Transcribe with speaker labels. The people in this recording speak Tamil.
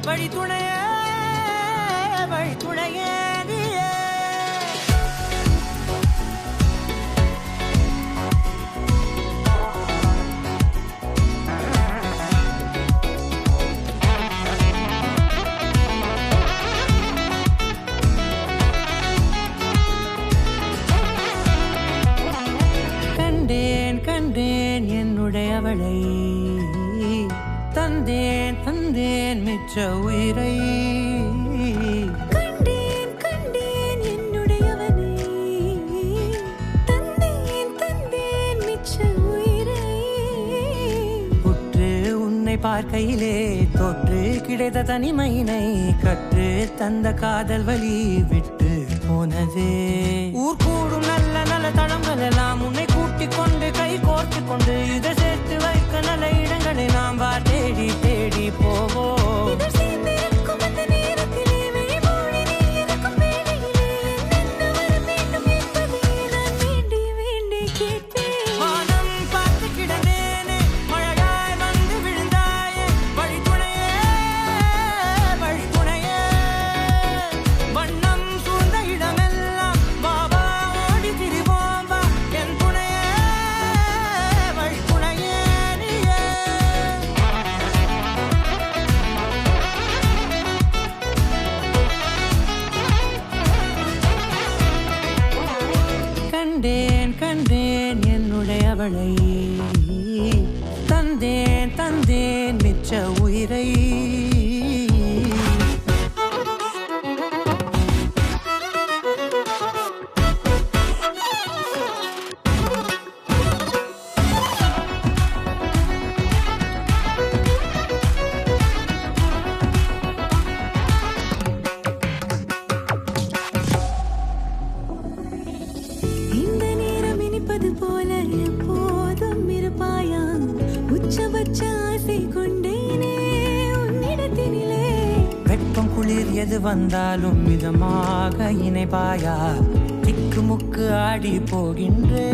Speaker 1: வழித்துணையே வழித்துணையே கண்டேன் என்னுடையவளை தந்தேன் தந்தேன் மிச்ச உயிரை
Speaker 2: கண்டேன் என்னுடையவனை தந்தேன் தந்தேன் மிச்ச உயிரை
Speaker 1: உற்று உன்னை பார்க்கையிலே தொற்று கிடைத்த தனிமையினை கற்று தந்த காதல் வழி விட்டு போனதே ஊர் கூடும் நல்ல நல்ல தளங்கள் எல்லாம் உன்னை கூட்டிக் கொண்டு கை கோர்த்து கொண்டு இதை சேர்த்து வைக்க நல்ல இடங்களை நாம் தேடி தேடி போவோம். கண்டேன் என்னுடையவளை தந்தேன் தந்தேன் மிச்ச உயிரை
Speaker 2: போல எப்போதும் இருப்பாயா உச்சபட்ச ஆசை கொண்டேனே உன்னிடத்தினிலே
Speaker 1: வெப்பம் குளிர் எது வந்தாலும் மிதமாக இணைப்பாயா திக்கு முக்கு ஆடி போகின்றே